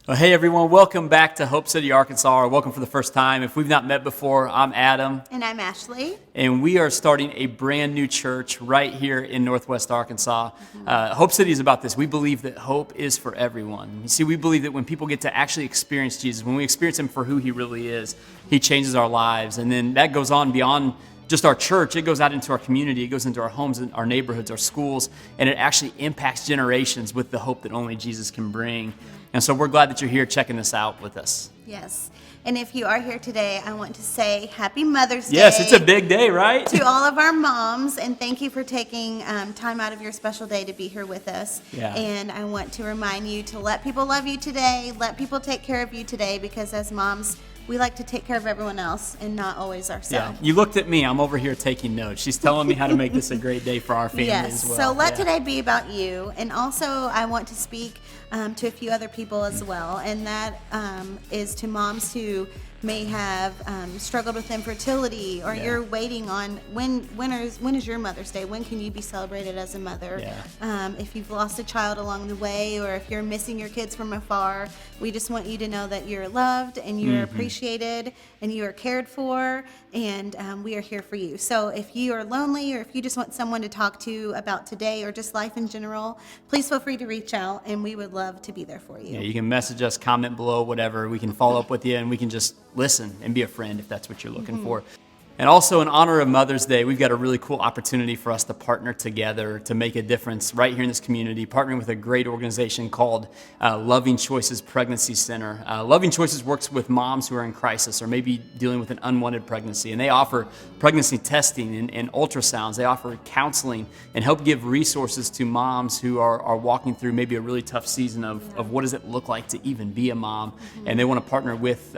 Well, hey everyone, welcome back to Hope City, Arkansas, or welcome for the first time. If we've not met before, I'm Adam. And I'm Ashley. And we are starting a brand new church right here in Northwest Arkansas. Hope City is about this. We believe that hope is for everyone. You see, we believe that when people get to actually experience Jesus, when we experience Him for who He really is, He changes our lives. And then that goes on beyond just our church. It goes out into our community. It goes into our homes, our neighborhoods, our schools, and it actually impacts generations with the hope that only Jesus can bring. And so we're glad that you're here checking this out with us. Yes. And if you are here today, I want to say Happy Mother's Day. Yes, it's a big day, right? To all of our moms, and thank you for taking time out of your special day to be here with us. Yeah. And I want to remind you to let people love you today, let people take care of you today, because as moms, we like to take care of everyone else and not always ourselves. Yeah, you looked at me. I'm over here taking notes. She's telling me how to make this a great day for our family as well. So let today be about you. And also, I want to speak to a few other people as well. And that is to moms who may have struggled with infertility, or you're waiting on when is your Mother's Day? When can you be celebrated as a mother? Yeah. If you've lost a child along the way, or if you're missing your kids from afar, we just want you to know that you're loved and you're appreciated and you are cared for, and we are here for you. So if you are lonely, or if you just want someone to talk to about today or just life in general, please feel free to reach out, and we would love to be there for you. Yeah, you can message us, comment below, whatever. We can follow up with you, and we can just listen and be a friend if that's what you're looking for. And also, in honor of Mother's Day, we've got a really cool opportunity for us to partner together to make a difference right here in this community, partnering with a great organization called Loving Choices Pregnancy Center. Loving Choices works with moms who are in crisis or maybe dealing with an unwanted pregnancy, and they offer pregnancy testing and ultrasounds. They offer counseling and help give resources to moms who are walking through maybe a really tough season of what does it look like to even be a mom, and they want to partner with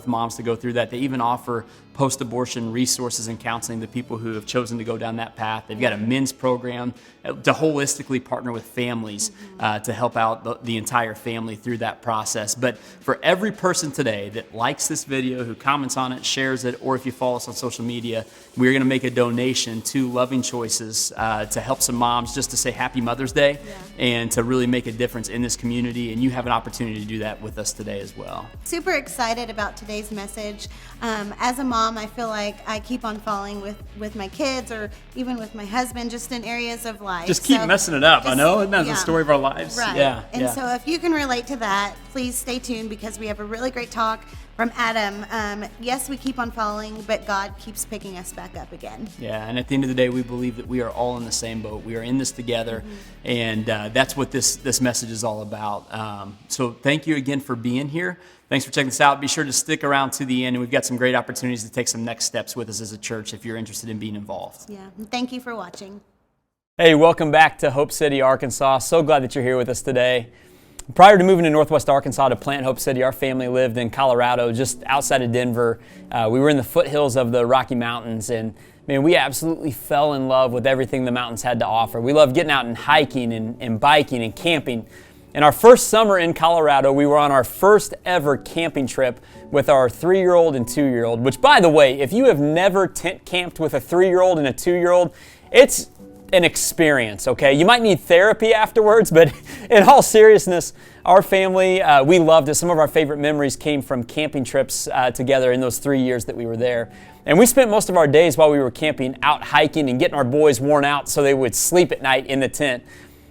moms to go through that. They even offer post-abortion resources and counseling to people who have chosen to go down that path. They've got a men's program to holistically partner with families to help out the entire family through that process. But for every person today that likes this video, who comments on it, shares it, or if you follow us on social media, we're going to make a donation to Loving Choices to help some moms, just to say Happy Mother's Day and to really make a difference in this community. And you have an opportunity to do that with us today as well. Super excited about today's message. As a mom, I feel like I keep on falling with my kids, or even with my husband, just in areas of life. Just keep messing it up. I know, isn't that the story of our lives? Right. Yeah. And so if you can relate to that, please stay tuned, because we have a really great talk from Adam. Yes, we keep on falling, but God keeps picking us back up again. Yeah, and at the end of the day, we believe that we are all in the same boat. We are in this together, and that's what this message is all about. So thank you again for being here. Thanks for checking this out. Be sure to stick around to the end, and we've got some great opportunities to take some next steps with us as a church if you're interested in being involved. Yeah, and thank you for watching. Hey, welcome back to Hope City, Arkansas. So glad that you're here with us today. Prior to moving to Northwest Arkansas to plant Hope City, our family lived in Colorado, just outside of Denver. We were in the foothills of the Rocky Mountains, and man, we absolutely fell in love with everything the mountains had to offer. We loved getting out and hiking and biking and camping. And our first summer in Colorado, we were on our first ever camping trip with our 3-year-old and 2-year-old, which, by the way, if you have never tent camped with a 3-year-old and a 2-year-old, it's an experience, okay? You might need therapy afterwards, but in all seriousness, our family, we loved it. Some of our favorite memories came from camping trips together in those 3 years that we were there. And we spent most of our days while we were camping out hiking and getting our boys worn out so they would sleep at night in the tent.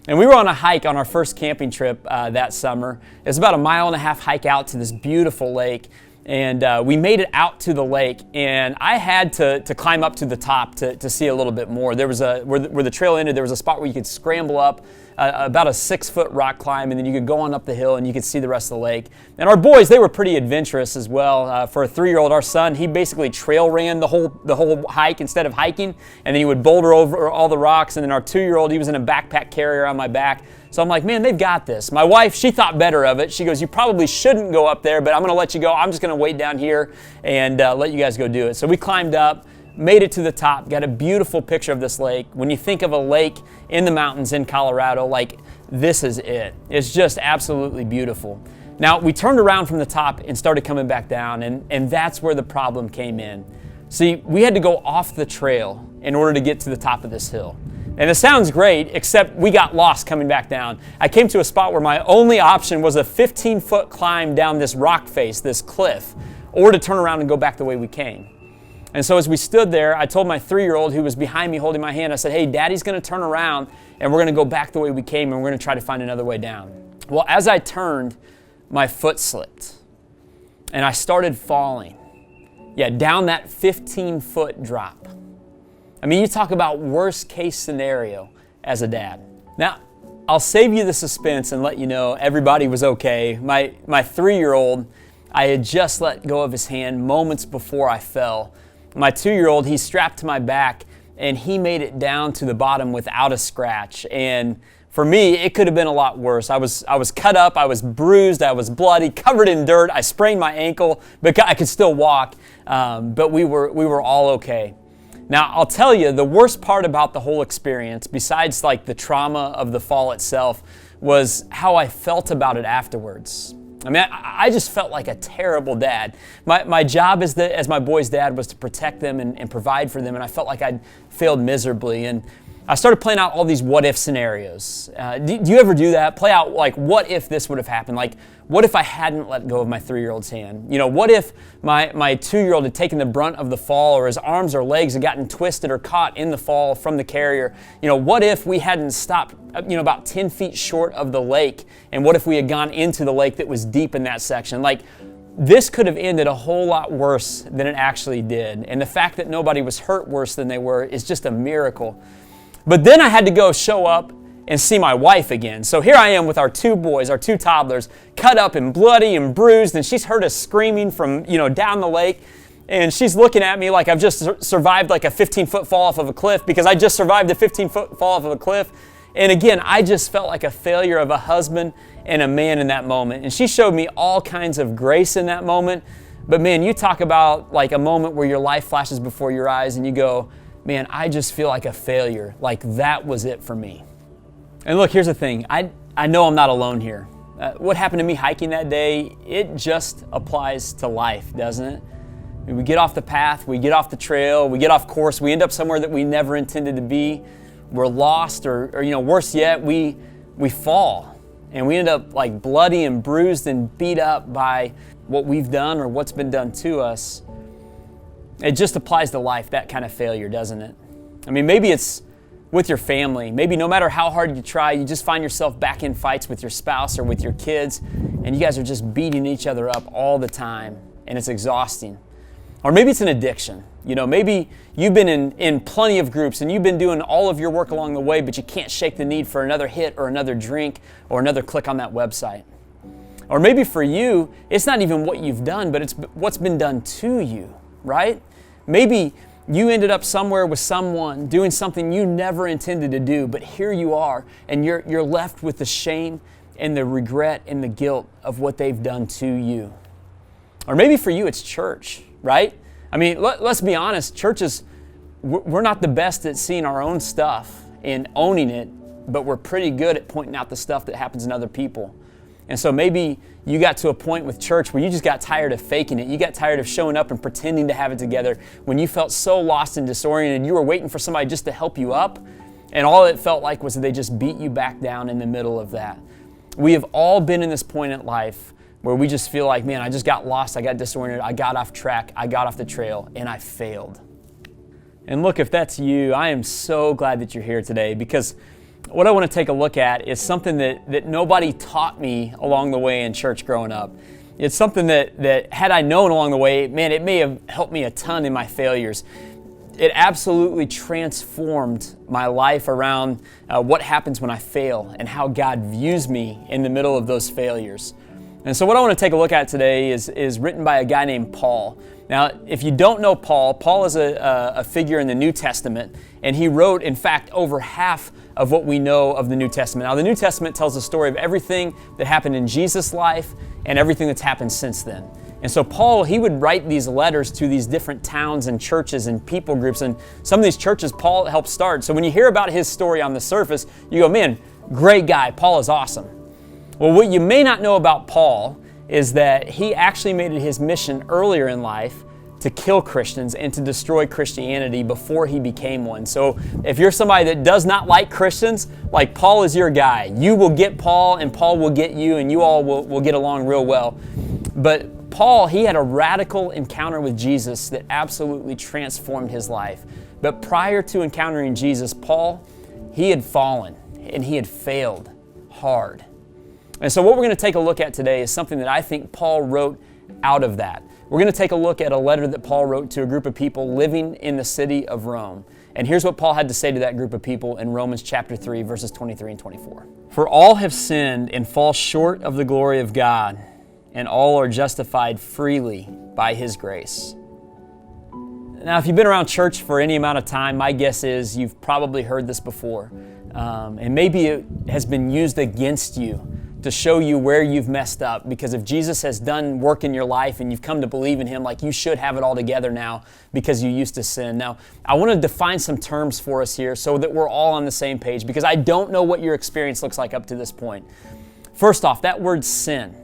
And we were on a hike on our first camping trip that summer. It was about a 1.5 mile hike out to this beautiful lake. And we made it out to the lake, and I had to climb up to the top to see a little bit more. There was where the trail ended, there was a spot where you could scramble up about a 6-foot rock climb, and then you could go on up the hill and you could see the rest of the lake. And our boys, they were pretty adventurous as well. For a 3-year-old, our son, he basically trail ran the whole hike instead of hiking, and then he would boulder over all the rocks. And then our 2-year-old, he was in a backpack carrier on my back. So I'm like, man, they've got this. My wife, she thought better of it. She goes, you probably shouldn't go up there, but I'm going to let you go. I'm just going to wait down here and let you guys go do it. So we climbed up, made it to the top, got a beautiful picture of this lake. When you think of a lake in the mountains in Colorado, like, this is it. It's just absolutely beautiful. Now, we turned around from the top and started coming back down, and that's where the problem came in. See, we had to go off the trail in order to get to the top of this hill. And it sounds great, except we got lost coming back down. I came to a spot where my only option was a 15-foot climb down this rock face, this cliff, or to turn around and go back the way we came. And so as we stood there, I told my 3-year-old who was behind me holding my hand, I said, hey, Daddy's going to turn around and we're going to go back the way we came and we're going to try to find another way down. Well, as I turned, my foot slipped and I started falling. Yeah, down that 15-foot drop. I mean, you talk about worst case scenario as a dad. Now, I'll save you the suspense and let you know everybody was okay. My 3-year-old, I had just let go of his hand moments before I fell. My 2-year-old, he's strapped to my back and he made it down to the bottom without a scratch. And for me, it could have been a lot worse. I was cut up, I was bruised, I was bloody, covered in dirt. I sprained my ankle, but I could still walk. But we were all okay. Now, I'll tell you, the worst part about the whole experience, besides like the trauma of the fall itself, was how I felt about it afterwards. I mean, I just felt like a terrible dad. My job as my boys' dad was to protect them and provide for them, and I felt like I'd failed miserably. And I started playing out all these what-if scenarios. Do you ever do that? Play out like, what if this would have happened? Like, what if I hadn't let go of my 3-year-old's hand? You know, what if my 2-year-old had taken the brunt of the fall, or his arms or legs had gotten twisted or caught in the fall from the carrier? You know, what if we hadn't stopped, about 10 feet short of the lake? And what if we had gone into the lake that was deep in that section? Like, this could have ended a whole lot worse than it actually did. And the fact that nobody was hurt worse than they were is just a miracle. But then I had to go show up and see my wife again. So here I am with our 2 boys, our 2 toddlers, cut up and bloody and bruised, and she's heard us screaming from, down the lake, and she's looking at me like I've just survived like a 15-foot fall off of a cliff, because I just survived a 15-foot fall off of a cliff. And again, I just felt like a failure of a husband and a man in that moment. And she showed me all kinds of grace in that moment. But man, you talk about like a moment where your life flashes before your eyes and you go, man, I just feel like a failure. Like that was it for me. And look, here's the thing. I know I'm not alone here. What happened to me hiking that day, it just applies to life, doesn't it? I mean, we get off the path, we get off the trail, we get off course, we end up somewhere that we never intended to be. We're lost, or worse yet, we fall. And we end up like bloody and bruised and beat up by what we've done or what's been done to us. It just applies to life, that kind of failure, doesn't it? I mean, maybe it's with your family. Maybe no matter how hard you try, you just find yourself back in fights with your spouse or with your kids, and you guys are just beating each other up all the time, and it's exhausting. Or maybe it's an addiction. Maybe you've been in plenty of groups and you've been doing all of your work along the way, but you can't shake the need for another hit or another drink or another click on that website. Or maybe for you, it's not even what you've done, but it's what's been done to you, right? Maybe you ended up somewhere with someone doing something you never intended to do, but here you are, and you're left with the shame and the regret and the guilt of what they've done to you. Or maybe for you, it's church, right? I mean, let's be honest, churches, we're not the best at seeing our own stuff and owning it, but we're pretty good at pointing out the stuff that happens in other people. And so maybe you got to a point with church where you just got tired of faking it. You got tired of showing up and pretending to have it together when you felt so lost and disoriented. You were waiting for somebody just to help you up, and all it felt like was that they just beat you back down in the middle of that. We have all been in this point in life where we just feel like, man, I just got lost, I got disoriented, I got off track, I got off the trail, and I failed. And look, if that's you, I am so glad that you're here today, because what I want to take a look at is something that nobody taught me along the way in church growing up. It's something that had I known along the way, man, it may have helped me a ton in my failures. It absolutely transformed my life around what happens when I fail and how God views me in the middle of those failures. And so what I want to take a look at today is written by a guy named Paul. Now, if you don't know Paul, Paul is a figure in the New Testament, and he wrote, in fact, over half of what we know of the New Testament. Now, the New Testament tells the story of everything that happened in Jesus' life and everything that's happened since then. And so Paul, he would write these letters to these different towns and churches and people groups, and some of these churches Paul helped start. So when you hear about his story on the surface, you go, man, great guy, Paul is awesome. Well, what you may not know about Paul is that he actually made it his mission earlier in life to kill Christians and to destroy Christianity before he became one. So if you're somebody that does not like Christians, like Paul is your guy. You will get Paul and Paul will get you, and you all will get along real well. But Paul, he had a radical encounter with Jesus that absolutely transformed his life. But prior to encountering Jesus, Paul, he had fallen and he had failed hard. And so what we're going to take a look at today is something that I think Paul wrote out of that. We're going to take a look at a letter that Paul wrote to a group of people living in the city of Rome. And here's what Paul had to say to that group of people in Romans chapter 3, verses 23 and 24. For all have sinned and fall short of the glory of God, and all are justified freely by His grace. Now, if you've been around church for any amount of time, my guess is you've probably heard this before. And maybe it has been used against you to show you where you've messed up, because if Jesus has done work in your life and you've come to believe in Him, like you should have it all together now because you used to sin. Now, I want to define some terms for us here so that we're all on the same page, because I don't know what your experience looks like up to this point. First off, that word sin,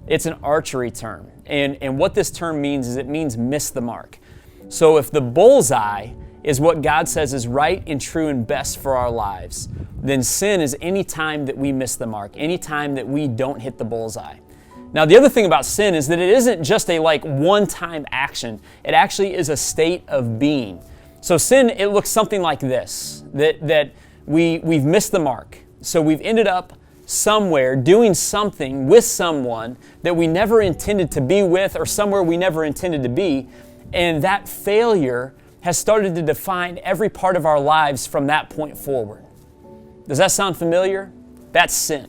it's an archery term. And what this term means is it means miss the mark. So if the bullseye is what God says is right and true and best for our lives, then sin is any time that we miss the mark, any time that we don't hit the bullseye. Now, the other thing about sin is that it isn't just a one-time action. It actually is a state of being. So sin, it looks something like this, that we've missed the mark. So we've ended up somewhere doing something with someone that we never intended to be with, or somewhere we never intended to be, and that failure has started to define every part of our lives from that point forward. Does that sound familiar? That's sin.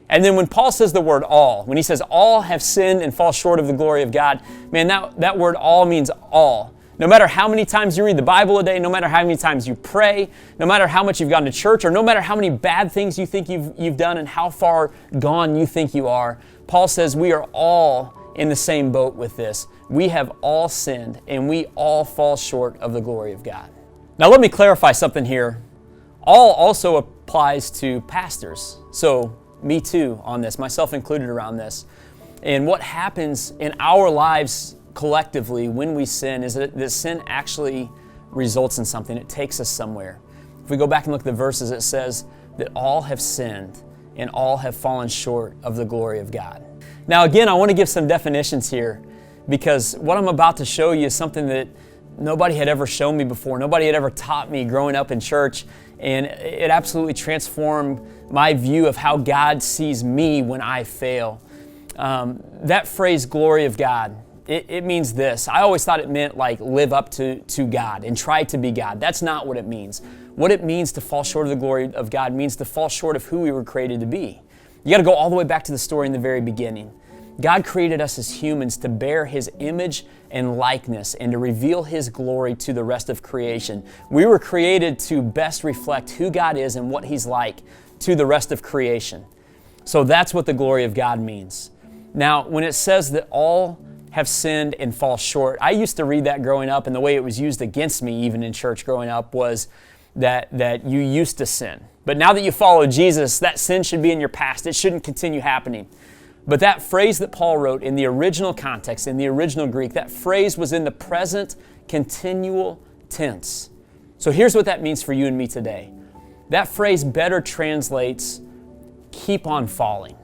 And then when Paul says the word all, when he says all have sinned and fall short of the glory of God, man, that word all means all. No matter how many times you read the Bible a day, no matter how many times you pray, no matter how much you've gone to church, or no matter how many bad things you think you've done and how far gone you think you are, Paul says we are all in the same boat with this. We have all sinned and we all fall short of the glory of God. Now let me clarify something here. All also applies to pastors. So me too on this, myself included around this. And what happens in our lives collectively when we sin is that sin actually results in something. It takes us somewhere. If we go back and look at the verses, it says that all have sinned and all have fallen short of the glory of God. Now again, I want to give some definitions here, because what I'm about to show you is something that nobody had ever shown me before. Nobody had ever taught me growing up in church, and it absolutely transformed my view of how God sees me when I fail. That phrase, glory of God, it means this. I always thought it meant live up to God and try to be God. That's not what it means. What it means to fall short of the glory of God means to fall short of who we were created to be. You got to go all the way back to the story in the very beginning. God created us as humans to bear His image and likeness and to reveal His glory to the rest of creation. We were created to best reflect who God is and what He's like to the rest of creation. So that's what the glory of God means. Now, when it says that all have sinned and fall short, I used to read that growing up, and the way it was used against me even in church growing up was that you used to sin. But now that you follow Jesus, that sin should be in your past. It shouldn't continue happening. But that phrase that Paul wrote in the original context, in the original Greek, that phrase was in the present continual tense. So here's what that means for you and me today. That phrase better translates, keep on falling.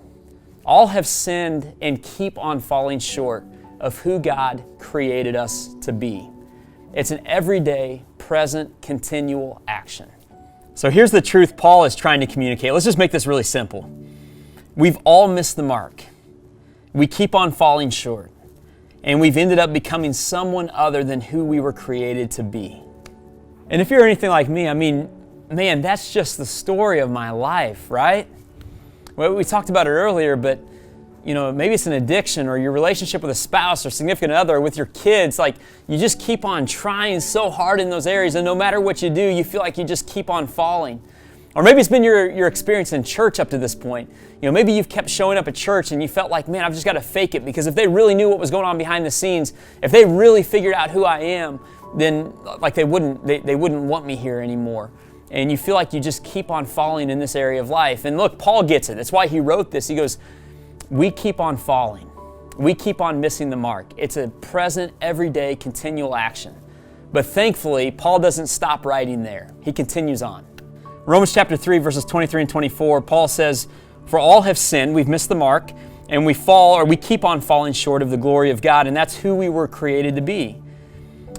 All have sinned and keep on falling short of who God created us to be. It's an everyday, present, continual action. So here's the truth Paul is trying to communicate. Let's just make this really simple. We've all missed the mark. We keep on falling short. And we've ended up becoming someone other than who we were created to be. And if you're anything like me, man, that's just the story of my life, right? Well, we talked about it earlier, but maybe it's an addiction or your relationship with a spouse or significant other, or with your kids. You just keep on trying so hard in those areas, and no matter what you do, you feel like you just keep on falling. Or maybe it's been your experience in church up to this point. Maybe you've kept showing up at church and you felt like, man, I've just got to fake it, because if they really knew what was going on behind the scenes, if they really figured out who I am, then they wouldn't want me here anymore. And you feel like you just keep on falling in this area of life. And look, Paul gets it. That's why he wrote this. He goes, we keep on falling. we keep on missing the mark. It's a present, everyday, continual action. But thankfully, Paul doesn't stop writing there. He continues on. Romans chapter 3, verses 23 and 24, Paul says, "For all have sinned," we've missed the mark, "and we fall, or we keep on falling short of the glory of God," and that's who we were created to be.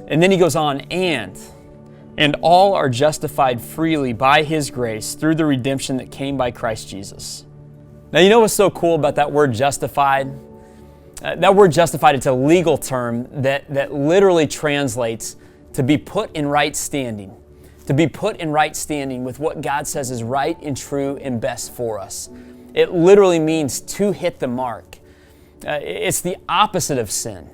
And then he goes on, and all are justified freely by His grace through the redemption that came by Christ Jesus. Now, you know what's so cool about that word justified? That word justified, it's a legal term that literally translates to be put in right standing. To be put in right standing with what God says is right and true and best for us. It literally means to hit the mark. It's the opposite of sin.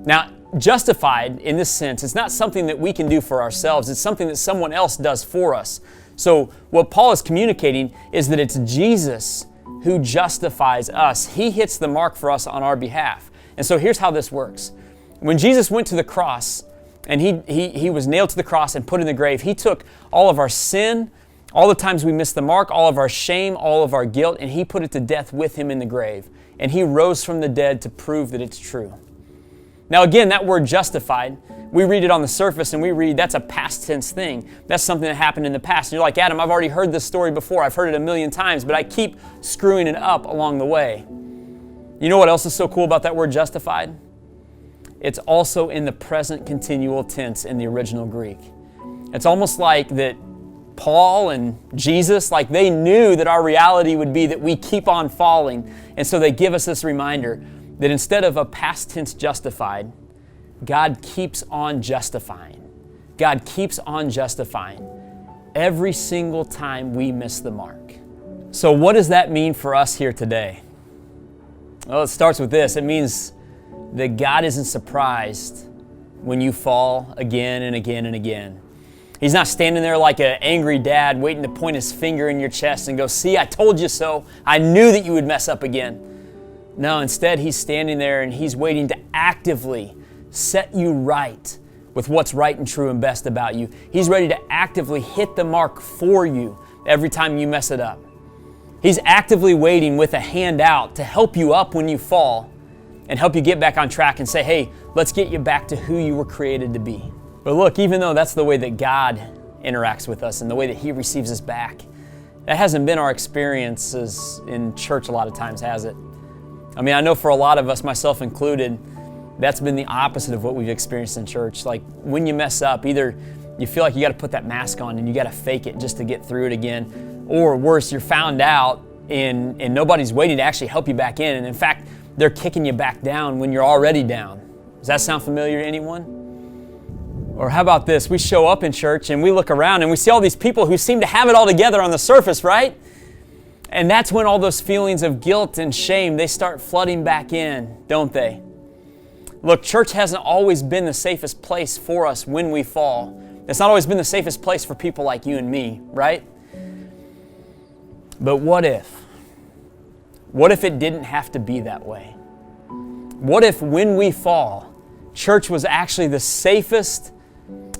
Now, justified in this sense, it's not something that we can do for ourselves. It's something that someone else does for us. So what Paul is communicating is that it's Jesus who justifies us. He hits the mark for us on our behalf. And so here's how this works. When Jesus went to the cross and he was nailed to the cross and put in the grave, He took all of our sin, all the times we missed the mark, all of our shame, all of our guilt, and He put it to death with Him in the grave. And He rose from the dead to prove that it's true. Now again, that word justified, we read it on the surface and we read that's a past tense thing. That's something that happened in the past. And you're like, Adam, I've already heard this story before. I've heard it a million times, but I keep screwing it up along the way. You know what else is so cool about that word justified? It's also in the present continual tense in the original Greek. It's almost like that Paul and Jesus, like they knew that our reality would be that we keep on falling. And so they give us this reminder that instead of a past tense justified, God keeps on justifying. God keeps on justifying every single time we miss the mark. So what does that mean for us here today? Well, it starts with this. It means that God isn't surprised when you fall again and again and again. He's not standing there like an angry dad waiting to point His finger in your chest and go, "See, I told you so. I knew that you would mess up again." No, instead He's standing there and He's waiting to actively set you right with what's right and true and best about you. He's ready to actively hit the mark for you every time you mess it up. He's actively waiting with a hand out to help you up when you fall and help you get back on track and say, "Hey, let's get you back to who you were created to be." But look, even though that's the way that God interacts with us and the way that He receives us back, that hasn't been our experiences in church a lot of times, has it? I mean, I know for a lot of us, myself included, that's been the opposite of what we've experienced in church. Like when you mess up, either you feel like you got to put that mask on and you got to fake it just to get through it again, or worse, you're found out and nobody's waiting to actually help you back in. And in fact, they're kicking you back down when you're already down. Does that sound familiar to anyone? Or how about this? We show up in church and we look around and we see all these people who seem to have it all together on the surface, right? And that's when all those feelings of guilt and shame, they start flooding back in, don't they? Look, church hasn't always been the safest place for us when we fall. It's not always been the safest place for people like you and me, right? But what if? What if it didn't have to be that way? What if when we fall, church was actually the safest,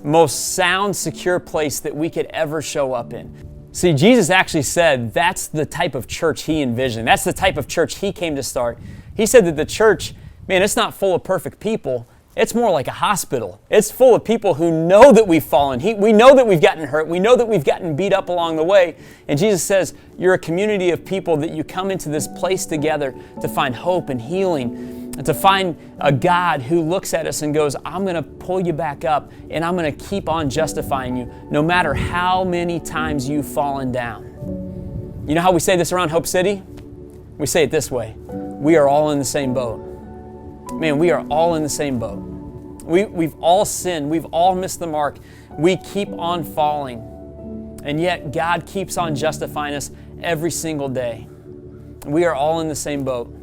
most sound, secure place that we could ever show up in? See, Jesus actually said that's the type of church He envisioned. That's the type of church He came to start. He said that the church, man, it's not full of perfect people. It's more like a hospital. It's full of people who know that we've fallen. We know that we've gotten hurt. We know that we've gotten beat up along the way. And Jesus says, you're a community of people that you come into this place together to find hope and healing, and to find a God who looks at us and goes, I'm going to pull you back up and I'm going to keep on justifying you no matter how many times you've fallen down. You know how we say this around Hope City? We say it this way. We are all in the same boat. Man, we are all in the same boat. We've all sinned. We've all missed the mark. We keep on falling. And yet God keeps on justifying us every single day. We are all in the same boat.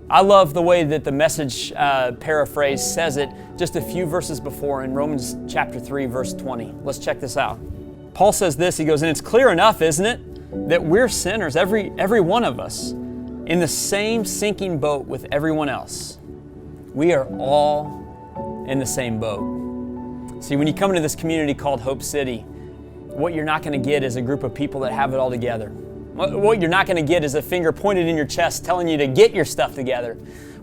I love the way that the Message paraphrase says it just a few verses before in Romans chapter 3, verse 20. Let's check this out. Paul says this, he goes, and it's clear enough, isn't it, that we're sinners, every one of us, in the same sinking boat with everyone else. We are all in the same boat. See, when you come into this community called Hope City, what you're not going to get is a group of people that have it all together. What you're not going to get is a finger pointed in your chest telling you to get your stuff together.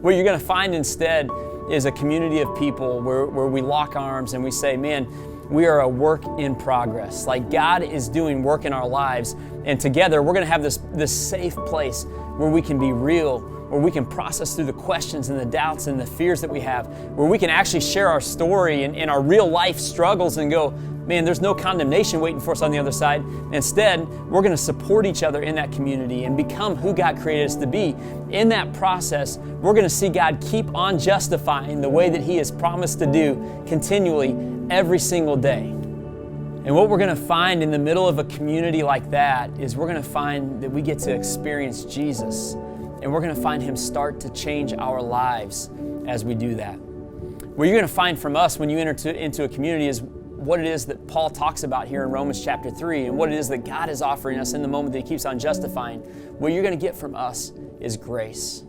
What you're going to find instead is a community of people where we lock arms and we say, man, we are a work in progress. Like God is doing work in our lives, and together we're going to have this safe place where we can be real, where we can process through the questions and the doubts and the fears that we have, where we can actually share our story and our real life struggles and go, man, there's no condemnation waiting for us on the other side. Instead, we're going to support each other in that community and become who God created us to be. In that process, we're going to see God keep on justifying the way that He has promised to do continually every single day. And what we're going to find in the middle of a community like that is we're going to find that we get to experience Jesus, and we're going to find Him start to change our lives as we do that. What you're going to find from us when you enter into a community is what it is that Paul talks about here in Romans chapter 3, and what it is that God is offering us in the moment that He keeps on justifying. What you're going to get from us is grace.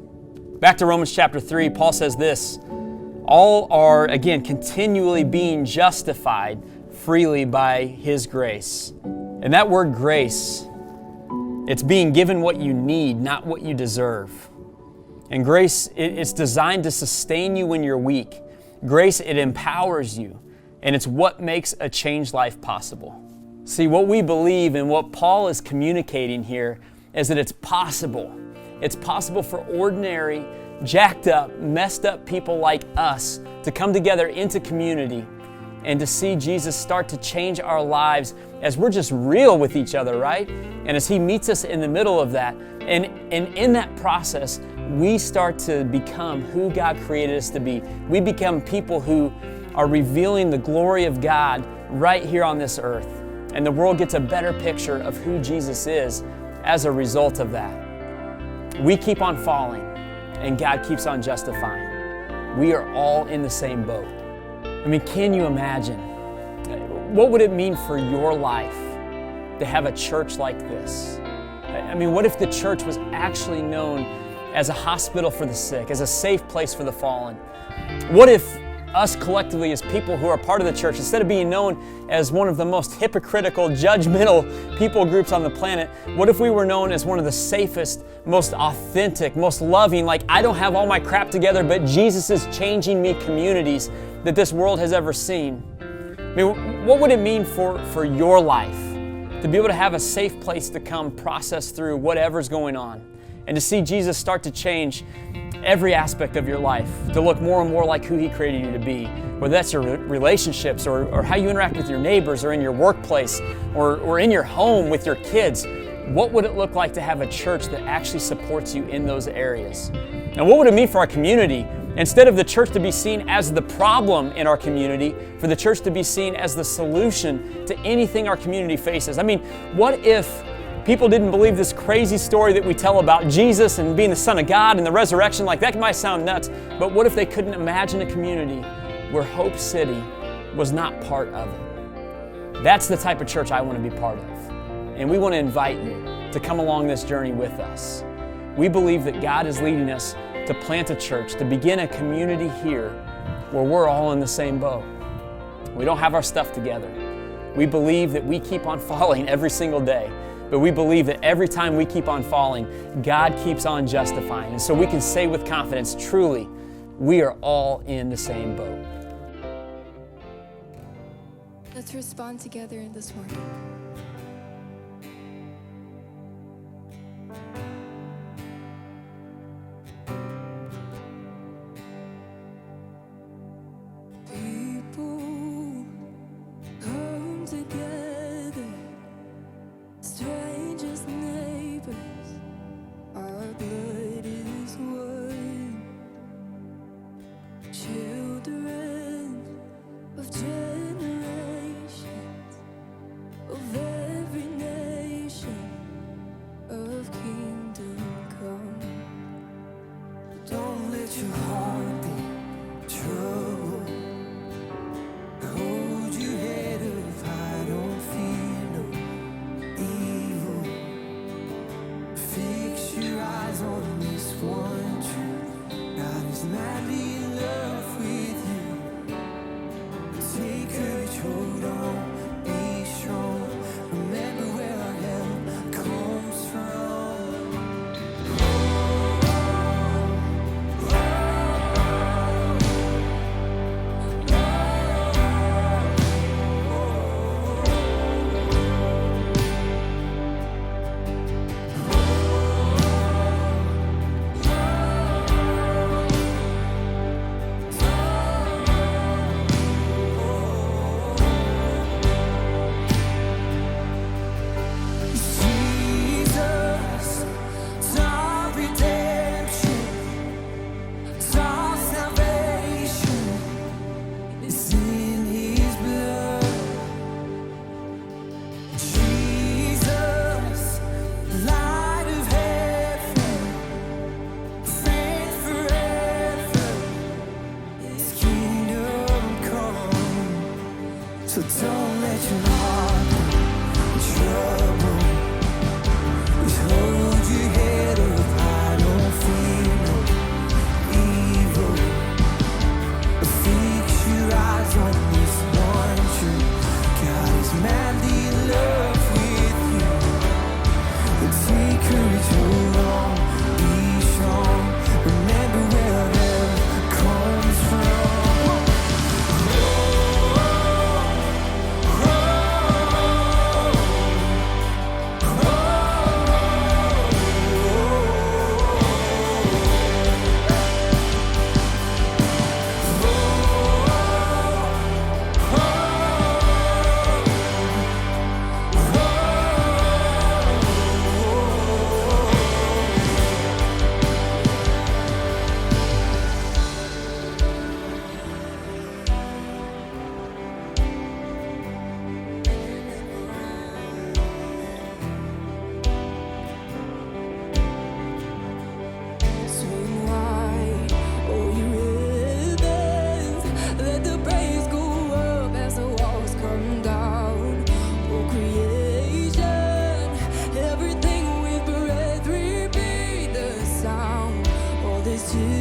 Back to Romans chapter 3, Paul says this, all are, again, continually being justified freely by His grace. And that word grace, it's being given what you need, not what you deserve. And grace, it's designed to sustain you when you're weak. Grace, it empowers you. And it's what makes a changed life possible. See, what we believe and what Paul is communicating here is that it's possible. It's possible for ordinary, jacked up, messed up people like us to come together into community and to see Jesus start to change our lives as we're just real with each other, right? And as He meets us in the middle of that. And in that process, we start to become who God created us to be. We become people who are revealing the glory of God right here on this earth. And the world gets a better picture of who Jesus is as a result of that. We keep on falling, and God keeps on justifying. We are all in the same boat. I mean, can you imagine? What would it mean for your life to have a church like this? I mean, what if the church was actually known as a hospital for the sick, as a safe place for the fallen? What if us collectively as people who are part of the church, instead of being known as one of the most hypocritical, judgmental people groups on the planet, what if we were known as one of the safest, most authentic, most loving, like I don't have all my crap together, but Jesus is changing me communities that this world has ever seen? I mean, what would it mean for your life to be able to have a safe place to come process through whatever's going on and to see Jesus start to change every aspect of your life, to look more and more like who He created you to be, whether that's your relationships or how you interact with your neighbors or in your workplace or in your home with your kids? What would it look like to have a church that actually supports you in those areas? And what would it mean for our community? Instead of the church to be seen as the problem in our community, for the church to be seen as the solution to anything our community faces. I mean, what if people didn't believe this crazy story that we tell about Jesus and being the Son of God and the resurrection? Like, that might sound nuts, but what if they couldn't imagine a community where Hope City was not part of it? That's the type of church I want to be part of. And we want to invite you to come along this journey with us. We believe that God is leading us to plant a church, to begin a community here where we're all in the same boat. We don't have our stuff together. We believe that we keep on falling every single day. But we believe that every time we keep on falling, God keeps on justifying. And so we can say with confidence, truly, we are all in the same boat. Let's respond together this morning. People come together, strangers, neighbors, our blood is one. Children of generations, of every nation, of kingdom come. Don't let your heart be troubled. Hold your head up high, don't fear no evil. Fix your eyes on this one truth. God is madly in love with you. Take courage, hold on, be strong. Remember where our help comes from.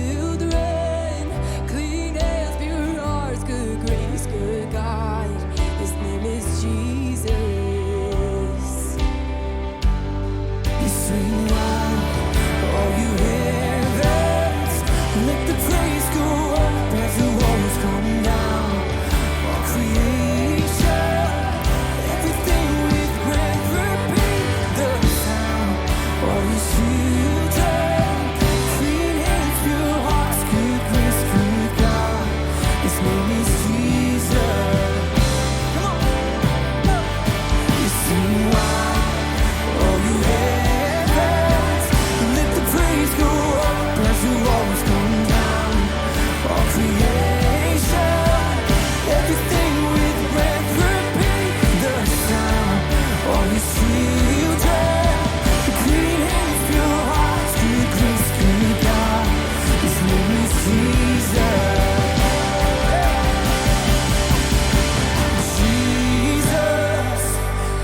children. Clean hands, pure hearts, good grace, good God. His name is Jesus. You sing loud, all you heavens. Let the praise go up as the walls come down. All creation, everything with breath, repeat the sound. All his children, clean hands, pure hearts, good grace, good God. His name is Jesus. Come on, you sing loud, all you heavens. Let the praise go up as the walls come down. All creation, everything with breath, repeat the sound. All his children, clean hands, pure hearts, good grace, good God. His name is Jesus. Jesus,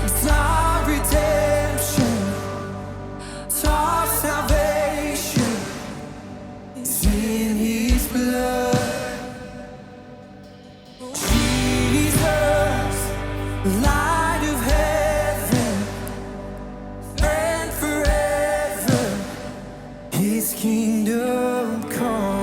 it's our redemption, it's our salvation. It's in his blood. Jesus, light of heaven, and forever, his kingdom come.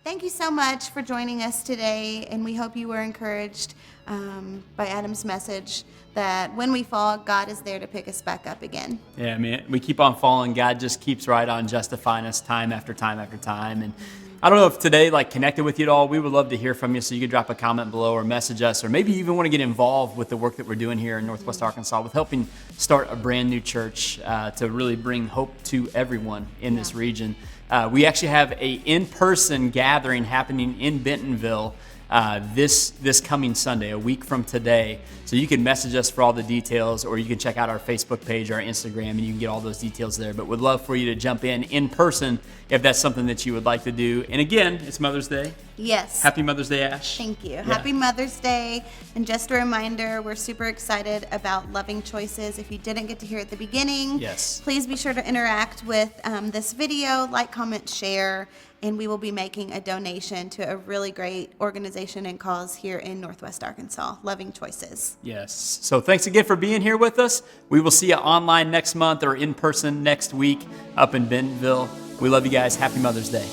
Thank you so much for joining us today, and we hope you were encouraged by Adam's message that when we fall, God is there to pick us back up again. Yeah, man, we keep on falling. God just keeps right on justifying us time after time after time. And I don't know if today connected with you at all. We would love to hear from you, so you could drop a comment below or message us, or maybe you even want to get involved with the work that we're doing here in Northwest Arkansas with helping start a brand new church to really bring hope to everyone in this region. We actually have a in-person gathering happening in Bentonville this coming Sunday, a week from today. So you can message us for all the details, or you can check out our Facebook page, our Instagram, and you can get all those details there. But we'd love for you to jump in person if that's something that you would like to do. And again, it's Mother's Day. Yes. Happy Mother's Day, Ash. Thank you. Yeah. Happy Mother's Day. And just a reminder, we're super excited about Loving Choices. If you didn't get to hear at the beginning, Yes. please be sure to interact with this video, like, comment, share, and we will be making a donation to a really great organization and cause here in Northwest Arkansas, Loving Choices. Yes. So thanks again for being here with us. We will see you online next month or in person next week up in Bentonville. We love you guys. Happy Mother's Day.